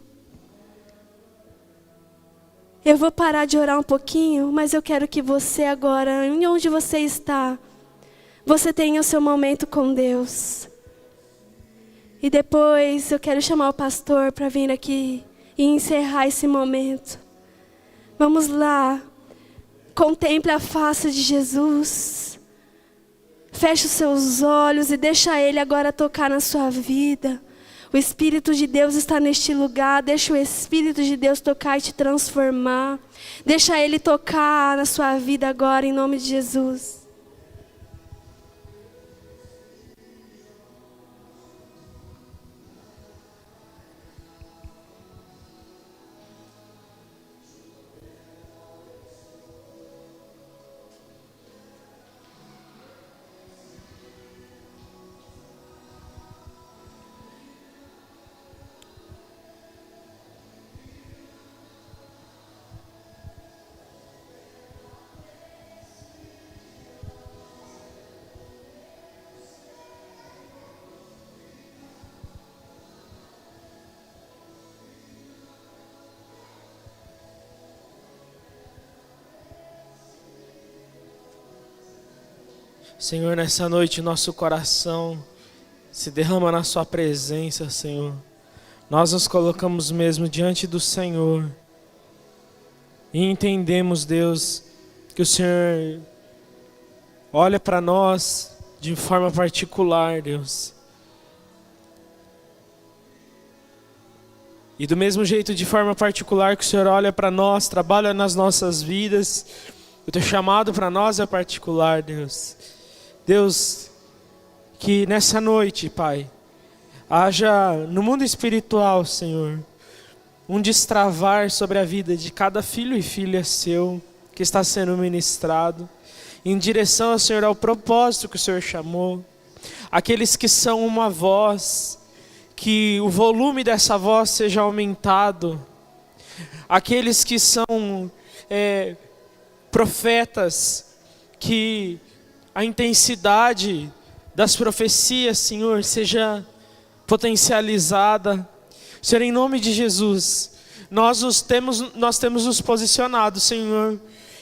Eu vou parar de orar um pouquinho, mas eu quero que você agora, em onde você está, você tenha o seu momento com Deus. E depois eu quero chamar o pastor para vir aqui e encerrar esse momento. Vamos lá. Contemple a face de Jesus. Feche os seus olhos e deixa Ele agora tocar na sua vida. O Espírito de Deus está neste lugar. Deixa o Espírito de Deus tocar e te transformar. Deixa Ele tocar na sua vida agora, em nome de Jesus. Senhor, nessa noite nosso coração se derrama na sua presença, Senhor. Nós nos colocamos mesmo diante do Senhor e entendemos, Deus, que o Senhor olha para nós de forma particular, Deus. E do mesmo jeito, de forma particular que o Senhor olha para nós, trabalha nas nossas vidas, o teu chamado para nós é particular, Deus. Deus, que nessa noite, Pai, haja no mundo espiritual, Senhor, um destravar sobre a vida de cada filho e filha seu que está sendo ministrado, em direção, Senhor, ao propósito que o Senhor chamou. Aqueles que são uma voz, que o volume dessa voz seja aumentado. Aqueles que são profetas, que a intensidade das profecias, Senhor, seja potencializada. Senhor, em nome de Jesus, nós temos nos posicionado, Senhor,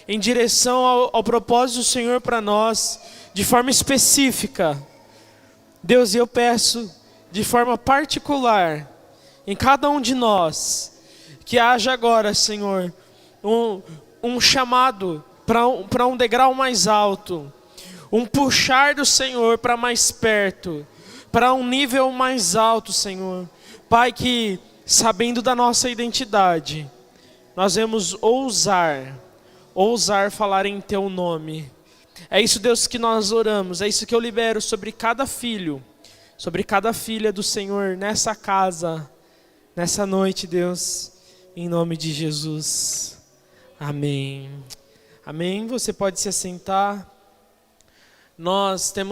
em direção ao propósito do Senhor para nós, de forma específica. Deus, eu peço de forma particular, em cada um de nós, que haja agora, Senhor, um chamado para um degrau mais alto, um puxar do Senhor para mais perto, para um nível mais alto, Senhor. Pai, que sabendo da nossa identidade, nós vamos ousar falar em Teu nome. É isso, Deus, que nós oramos, é isso que eu libero sobre cada filho, sobre cada filha do Senhor nessa casa, nessa noite, Deus, em nome de Jesus. Amém. Amém. Você pode se assentar. Nós temos